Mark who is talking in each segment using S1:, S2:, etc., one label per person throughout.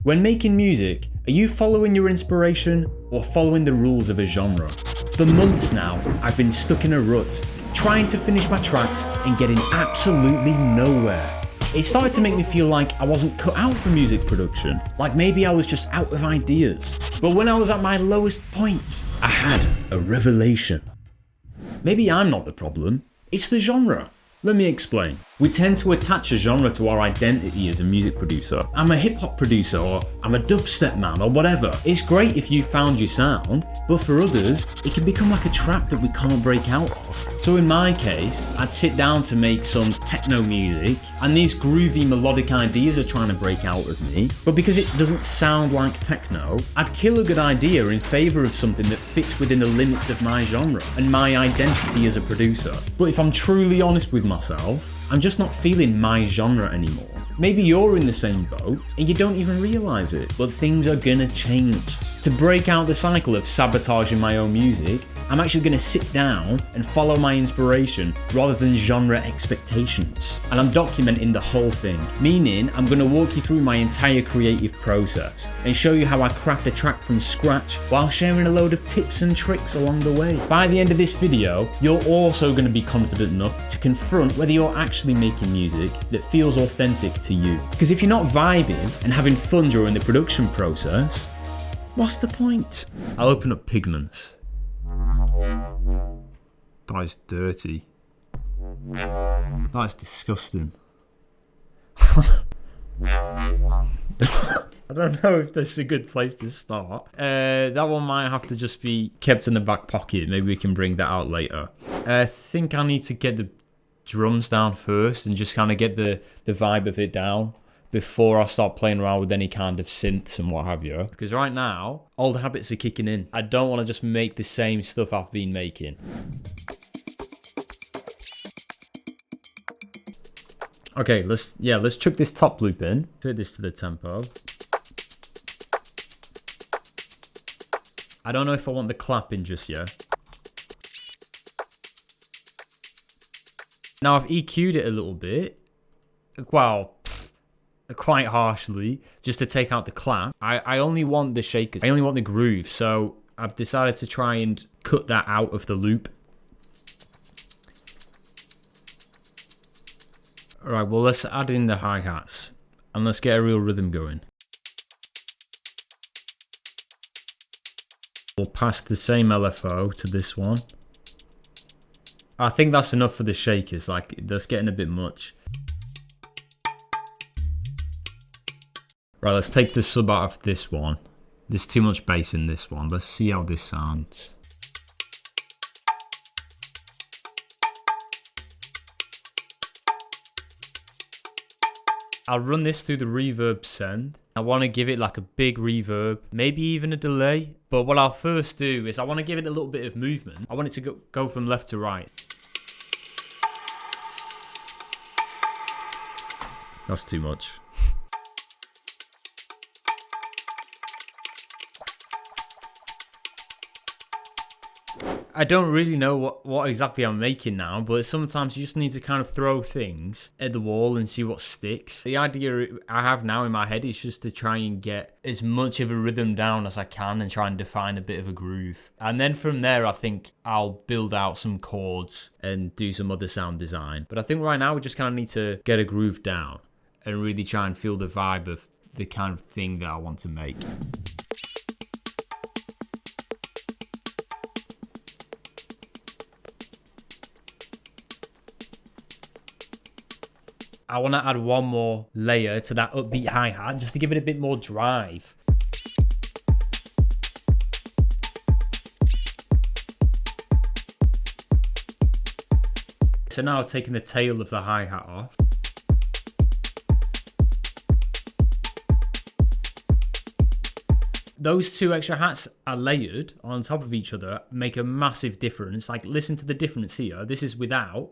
S1: When making music, are you following your inspiration or following the rules of a genre? For months now, I've been stuck in a rut, trying to finish my tracks and getting absolutely nowhere. It started to make me feel like I wasn't cut out for music production, like maybe I was just out of ideas. But when I was at my lowest point, I had a revelation. Maybe I'm not the problem, it's the genre. Let me explain. We tend to attach a genre to our identity as a music producer. I'm a hip hop producer, or I'm a dubstep man, or whatever. It's great if you found your sound, but for others, it can become like a trap that we can't break out of. So in my case, I'd sit down to make some techno music, and these groovy melodic ideas are trying to break out of me, but because it doesn't sound like techno, I'd kill a good idea in favour of something that fits within the limits of my genre and my identity as a producer. But if I'm truly honest with myself, I'm just not feeling my genre anymore. Maybe you're in the same boat and you don't even realise it, but things are gonna change. To break out the cycle of sabotaging my own music, I'm actually gonna sit down and follow my inspiration rather than genre expectations. And I'm documenting the whole thing, meaning I'm gonna walk you through my entire creative process and show you how I craft a track from scratch while sharing a load of tips and tricks along the way. By the end of this video, you're also gonna be confident enough to confront whether you're actually making music that feels authentic to you. Because if you're not vibing and having fun during the production process, what's the point? I'll open up Pigments. That is dirty. That is disgusting. I don't know if this is a good place to start. That one might have to just be kept in the back pocket. Maybe we can bring that out later. I think I need to get the drums down first and just kind of get the vibe of it down before I start playing around with any kind of synths and what have you. Because right now, old habits are kicking in. I don't want to just make the same stuff I've been making. Okay, let's chuck this top loop in. Fit this to the tempo. I don't know if I want the clapping just yet. Now I've EQ'd it a little bit. Well, quite harshly, just to take out the clap. I only want the shakers. I only want the groove. So I've decided to try and cut that out of the loop. Alright, well let's add in the hi-hats and let's get a real rhythm going. We'll pass the same LFO to this one. I think that's enough for the shakers, like that's getting a bit much. Right, let's take the sub out of this one. There's too much bass in this one. Let's see how this sounds. I'll run this through the reverb send. I want to give it like a big reverb, maybe even a delay. But what I'll first do is I want to give it a little bit of movement. I want it to go from left to right. That's too much. I don't really know what exactly I'm making now, but sometimes you just need to kind of throw things at the wall and see what sticks. The idea I have now in my head is just to try and get as much of a rhythm down as I can and try and define a bit of a groove. And then from there, I think I'll build out some chords and do some other sound design. But I think right now we just kind of need to get a groove down and really try and feel the vibe of the kind of thing that I want to make. I want to add one more layer to that upbeat hi-hat just to give it a bit more drive. So now I've taken the tail of the hi-hat off. Those two extra hats are layered on top of each other, make a massive difference. Like, listen to the difference here. This is without.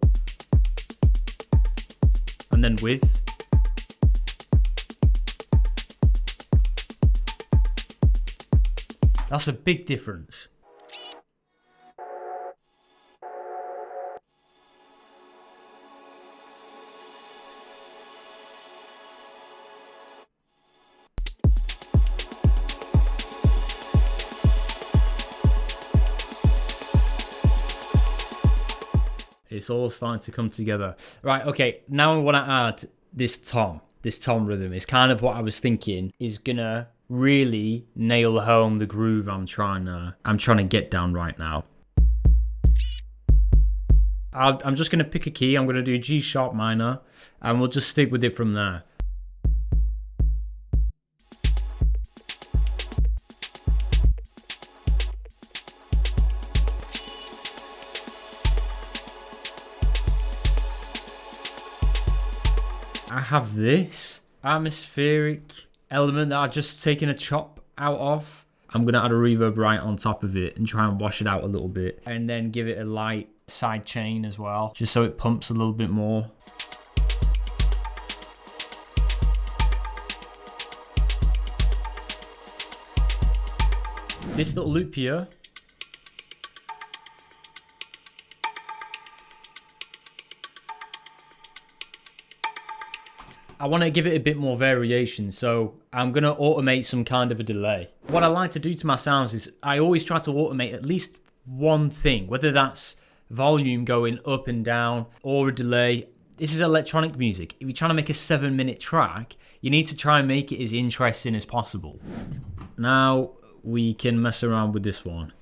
S1: And then with. That's a big difference. It's all starting to come together. Right, okay, now I want to add this tom rhythm. Is kind of what I was thinking is gonna really nail home the groove I'm trying to get down right now. I'm just gonna pick a key. I'm gonna do G sharp minor, and we'll just stick with it from there. I have this atmospheric element that I've just taken a chop out of. I'm going to add a reverb right on top of it and try and wash it out a little bit. And then give it a light side chain as well, just so it pumps a little bit more. This little loop here, I want to give it a bit more variation, so I'm going to automate some kind of a delay. What I like to do to my sounds is I always try to automate at least one thing, whether that's volume going up and down or a delay. This is electronic music. If you're trying to make a 7-minute track, you need to try and make it as interesting as possible. Now we can mess around with this one.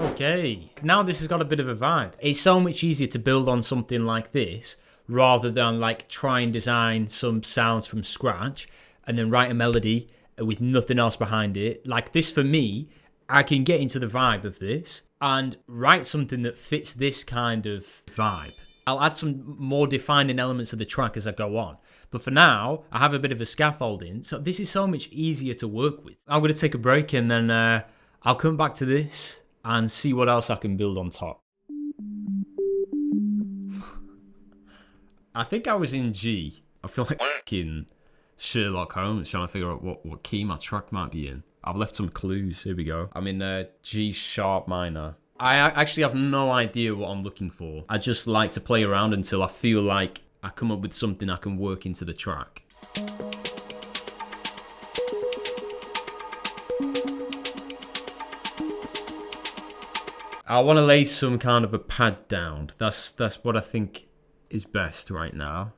S1: Okay, now this has got a bit of a vibe. It's so much easier to build on something like this rather than like try and design some sounds from scratch and then write a melody with nothing else behind it. Like this, for me, I can get into the vibe of this and write something that fits this kind of vibe. I'll add some more defining elements of the track as I go on. But for now, I have a bit of a scaffolding, so this is so much easier to work with. I'm going to take a break and then I'll come back to this and see what else I can build on top. I think I was in G. I feel like fucking Sherlock Holmes trying to figure out what key my track might be in. I've left some clues. Here we go. I'm in G sharp minor. I actually have no idea what I'm looking for. I just like to play around until I feel like I come up with something I can work into the track. I want to lay some kind of a pad down. That's what I think is best right now.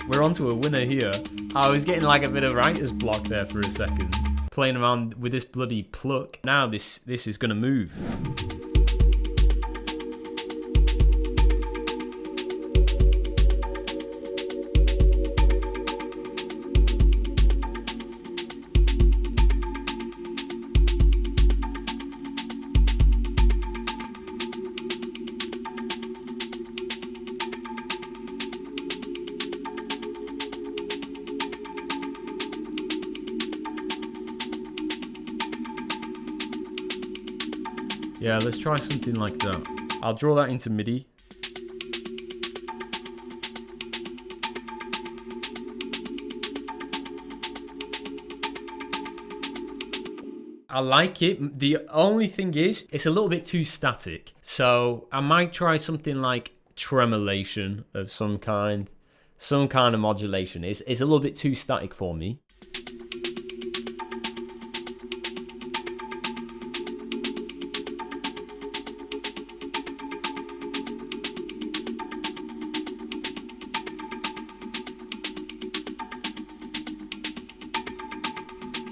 S1: We're onto a winner here. I was getting like a bit of writer's block there for a second. Playing around with this bloody pluck. Now this is gonna move. Yeah, let's try something like that. I'll draw that into MIDI. I like it. The only thing is, it's a little bit too static. So I might try something like tremolation of some kind of modulation. It's a little bit too static for me.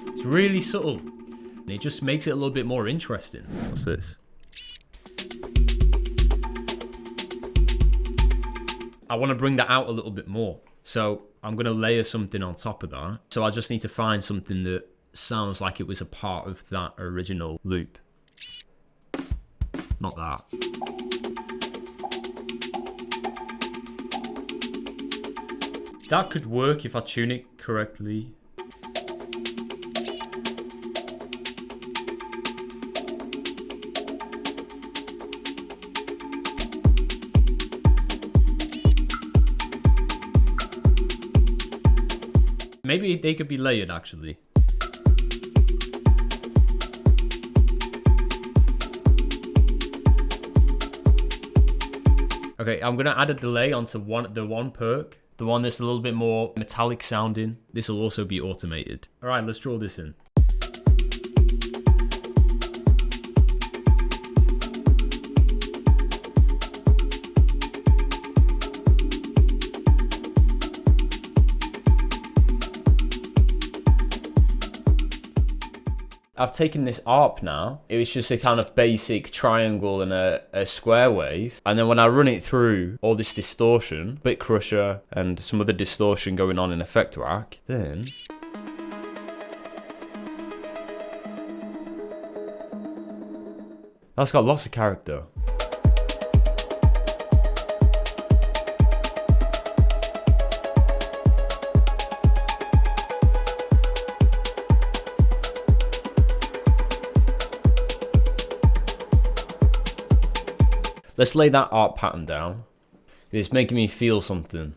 S1: It's really subtle. And it just makes it a little bit more interesting. What's this? I want to bring that out a little bit more. So I'm going to layer something on top of that. So I just need to find something that sounds like it was a part of that original loop. Not that. That could work if I tune it correctly. Maybe they could be layered, actually. Okay, I'm gonna add a delay onto the one perk. The one that's a little bit more metallic sounding. This will also be automated. All right, let's draw this in. I've taken this ARP now. It was just a kind of basic triangle and a square wave. And then when I run it through all this distortion, bit crusher, and some other distortion going on in effect rack, then that's got lots of character. Let's lay that art pattern down. It's making me feel something.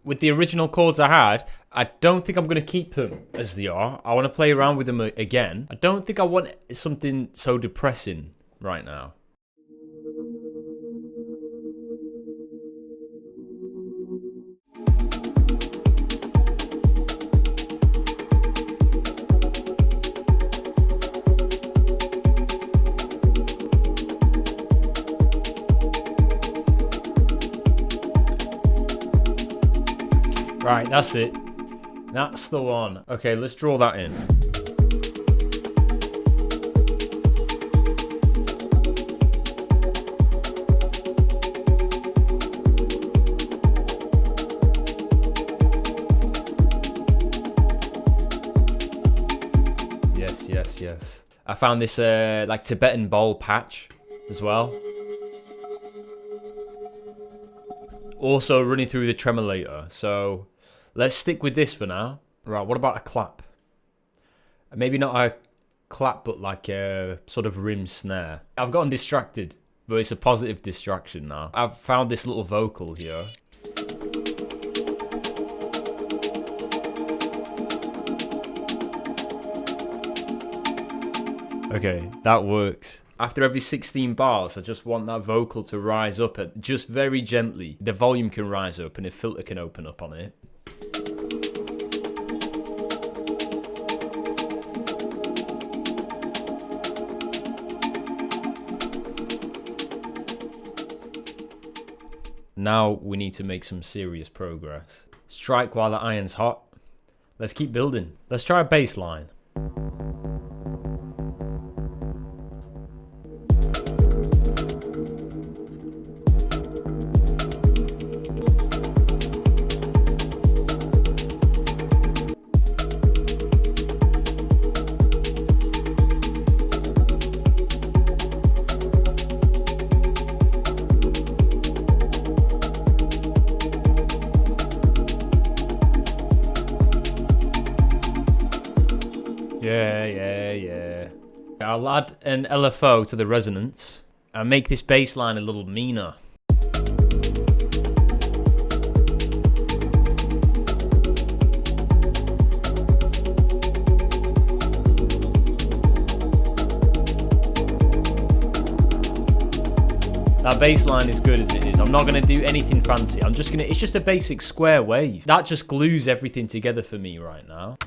S1: With the original chords I had, I don't think I'm going to keep them as they are. I want to play around with them again. I don't think I want something so depressing right now. Right, that's it. That's the one. Okay, let's draw that in. Yes, yes, yes. I found this like Tibetan bowl patch as well. Also running through the tremolator, so let's stick with this for now. Right, what about a clap? Maybe not a clap, but like a sort of rim snare. I've gotten distracted, but it's a positive distraction now. I've found this little vocal here. Okay, that works. After every 16 bars, I just want that vocal to rise up just very gently. The volume can rise up and a filter can open up on it. Now we need to make some serious progress. Strike while the iron's hot. Let's keep building. Let's try a bass line. Yeah. I'll add an LFO to the resonance and make this bass line a little meaner. That bass line is good as it is. I'm not going to do anything fancy. It's just a basic square wave. That just glues everything together for me right now.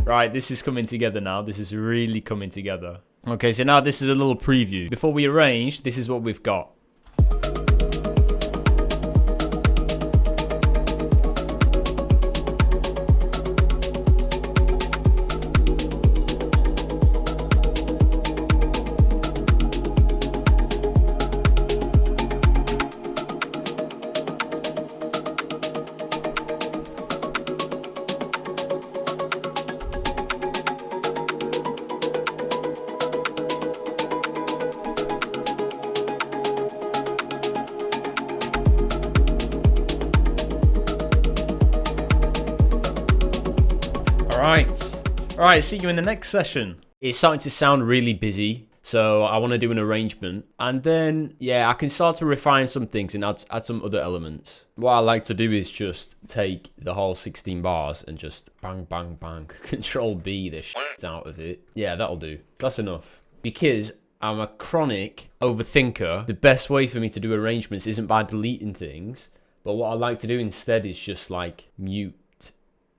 S1: Right, this is coming together now. This is really coming together. Okay, so now this is a little preview. Before we arrange, this is what we've got. Alright, see you in the next session. It's starting to sound really busy, so I want to do an arrangement. And then, yeah, I can start to refine some things and add some other elements. What I like to do is just take the whole 16 bars and just bang, bang, bang. Control B the shit out of it. Yeah, that'll do. That's enough. Because I'm a chronic overthinker, the best way for me to do arrangements isn't by deleting things, but what I like to do instead is just like mute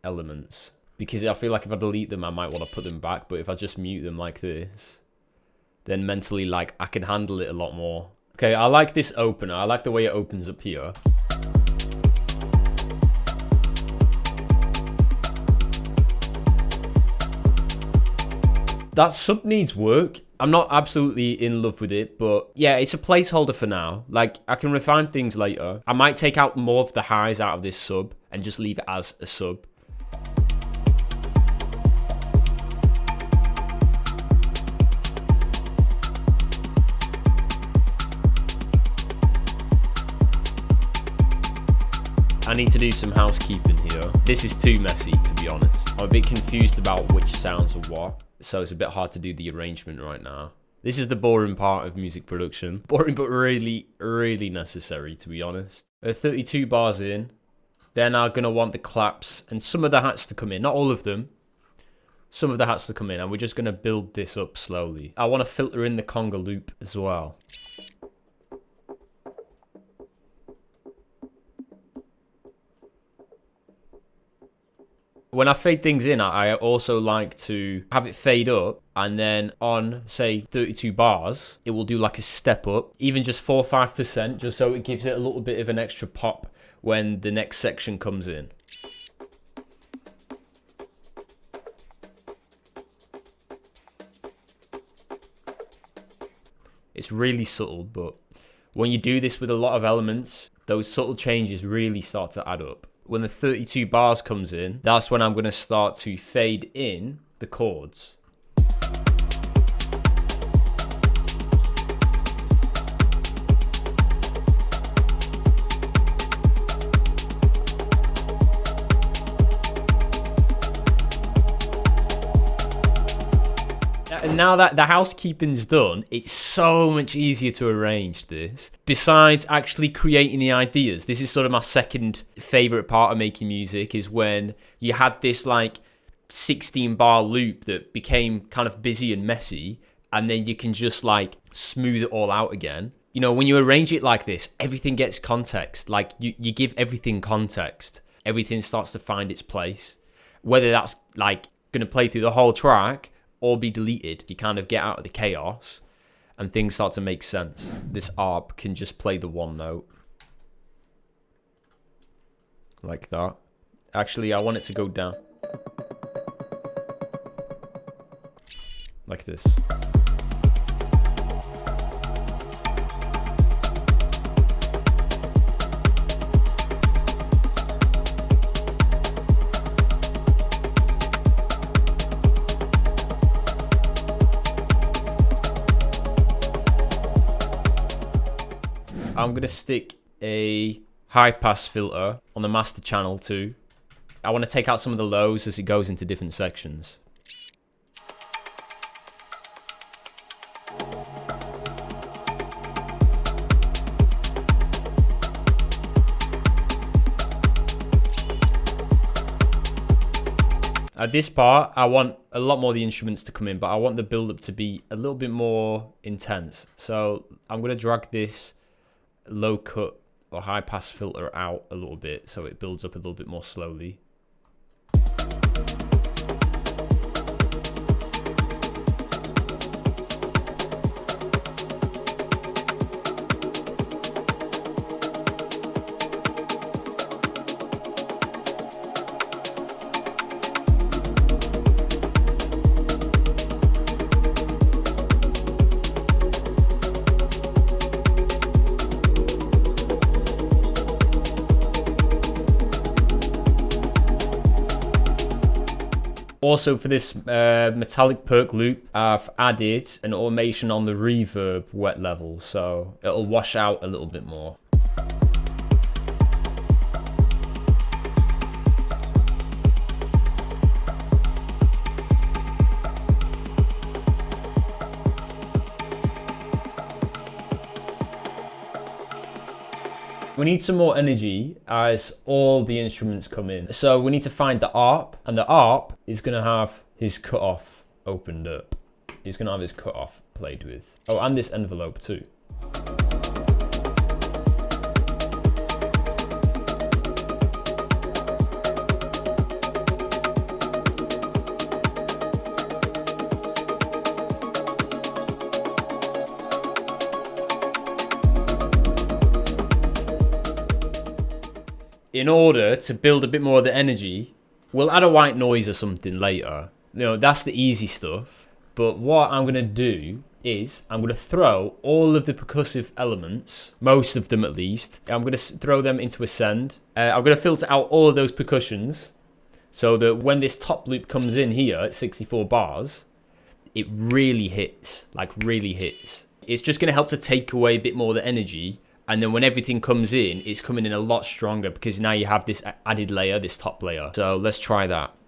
S1: elements. Because I feel like if I delete them, I might want to put them back, but if I just mute them like this, then mentally, like, I can handle it a lot more. Okay, I like this opener. I like the way it opens up here. That sub needs work. I'm not absolutely in love with it, but yeah, it's a placeholder for now. Like, I can refine things later. I might take out more of the highs out of this sub and just leave it as a sub. I need to do some housekeeping here. This is too messy, to be honest. I'm a bit confused about which sounds are what, so it's a bit hard to do the arrangement right now. This is the boring part of music production. Boring, but really, really necessary, to be honest. 32 bars in. Then I'm going to want the claps and some of the hats to come in. Not all of them. Some of the hats to come in, and we're just going to build this up slowly. I want to filter in the conga loop as well. When I fade things in, I also like to have it fade up, and then on, say, 32 bars, it will do like a step up, even just 4 or 5%, just so it gives it a little bit of an extra pop when the next section comes in. It's really subtle, but when you do this with a lot of elements, those subtle changes really start to add up. When the 32 bars comes in, that's when I'm going to start to fade in the chords. And now that the housekeeping's done, it's so much easier to arrange this. Besides actually creating the ideas, this is sort of my second favorite part of making music, is when you had this like 16 bar loop that became kind of busy and messy, and then you can just like smooth it all out again. You know, when you arrange it like this, everything gets context. Like you give everything context. Everything starts to find its place. Whether that's like going to play through the whole track or be deleted, you kind of get out of the chaos and things start to make sense. This ARP can just play the one note. Like that. Actually, I want it to go down. Like this. I'm going to stick a high pass filter on the master channel too. I want to take out some of the lows as it goes into different sections. At this part, I want a lot more of the instruments to come in, but I want the build-up to be a little bit more intense. So I'm going to drag this low cut or high pass filter out a little bit so it builds up a little bit more slowly. Also, for this metallic perk loop, I've added an automation on the reverb wet level, so it'll wash out a little bit more. We need some more energy as all the instruments come in. So we need to find the ARP, and the ARP is going to have his cutoff opened up. He's going to have his cutoff played with. Oh, and this envelope too. In order to build a bit more of the energy, we'll add a white noise or something later. You know, that's the easy stuff. But what I'm going to do is I'm going to throw all of the percussive elements, most of them at least. I'm going to throw them into a send. I'm going to filter out all of those percussions so that when this top loop comes in here at 64 bars, it really hits, like really hits. It's just going to help to take away a bit more of the energy. And then when everything comes in, it's coming in a lot stronger because now you have this added layer, this top layer. So let's try that.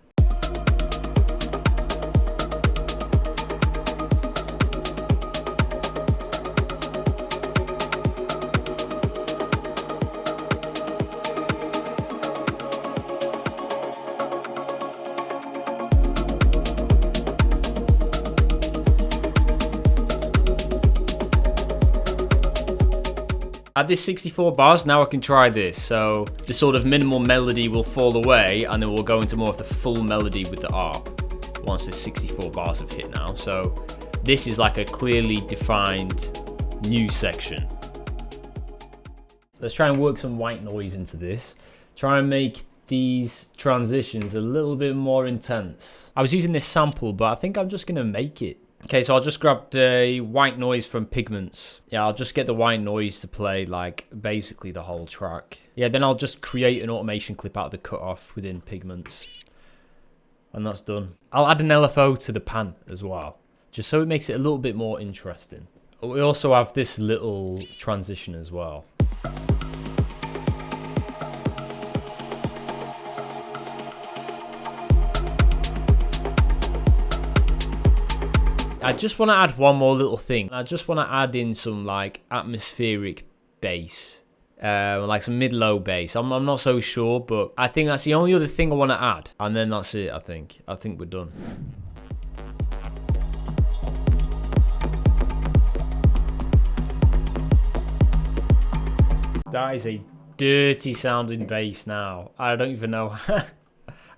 S1: At this 64 bars, now I can try this. So the sort of minimal melody will fall away and then we'll go into more of the full melody with the ARP once the 64 bars have hit now. So this is like a clearly defined new section. Let's try and work some white noise into this. Try and make these transitions a little bit more intense. I was using this sample, but I think I'm just gonna make it. Okay, so I'll just grab the white noise from Pigments. Yeah, I'll just get the white noise to play like basically the whole track. Yeah, then I'll just create an automation clip out of the cutoff within Pigments. And that's done. I'll add an LFO to the pan as well, just so it makes it a little bit more interesting. We also have this little transition as well. I just want to add one more little thing. I just want to add in some like atmospheric bass, like some mid-low bass. I'm not so sure, but I think that's the only other thing I want to add. And then that's it, I think. I think we're done. That is a dirty sounding bass now. I don't even know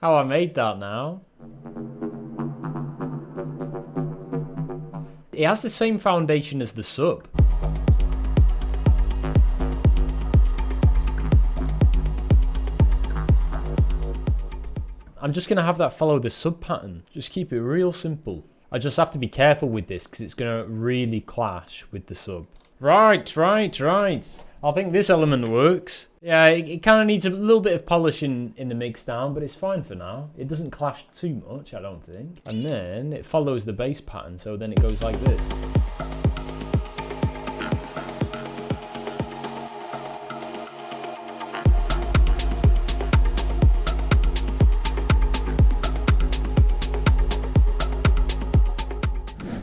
S1: how I made that now. It has the same foundation as the sub. I'm just going to have that follow the sub pattern. Just keep it real simple. I just have to be careful with this because it's going to really clash with the sub. Right. I think this element works. Yeah, it kind of needs a little bit of polishing in the mix down, but it's fine for now. It doesn't clash too much, I don't think. And then it follows the bass pattern, so then it goes like this.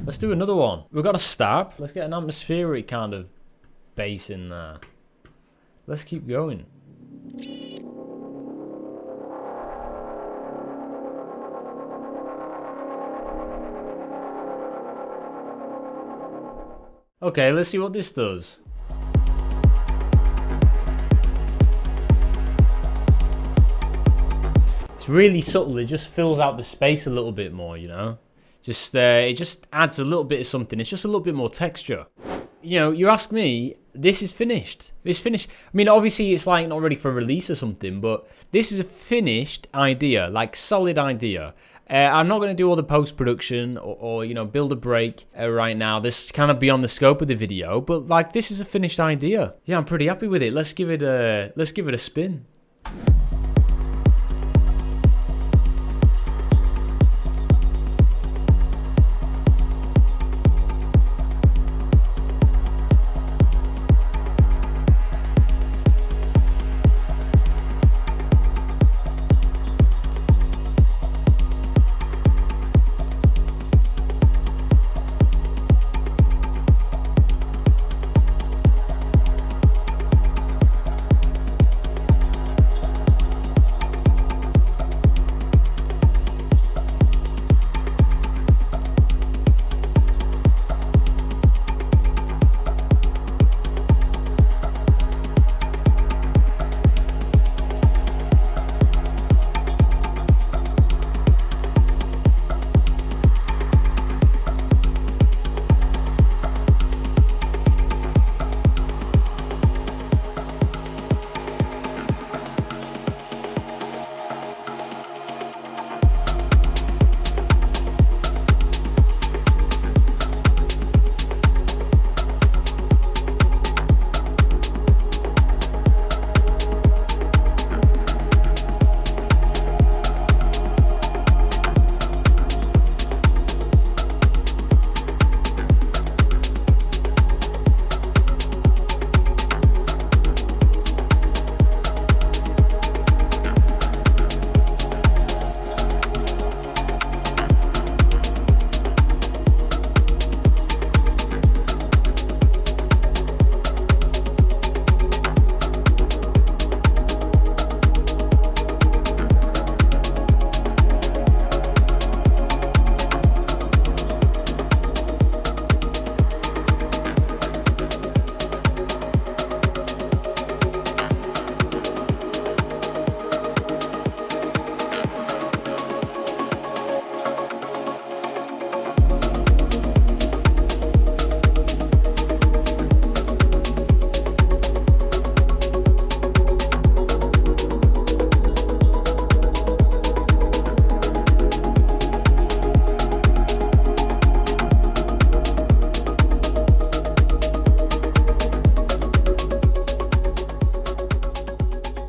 S1: Let's do another one. We've got a stab. Let's get an atmospheric kind of bass in there. Let's keep going. Okay, let's see what this does. It's really subtle. It just fills out the space a little bit more, you know? It just adds a little bit of something. It's just a little bit more texture. You know, you ask me, this is finished. It's finished. I mean, obviously it's like not ready for release or something, but this is a finished idea, like solid idea. I'm not going to do all the post-production or you know, build a break right now. This is kind of beyond the scope of the video, but like this is a finished idea. Yeah, I'm pretty happy with it. Let's give it a spin.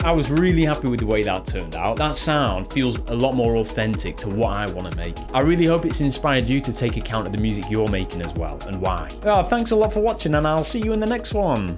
S1: I was really happy with the way that turned out. That sound feels a lot more authentic to what I want to make. I really hope it's inspired you to take account of the music you're making as well, and why. Oh, thanks a lot for watching, and I'll see you in the next one.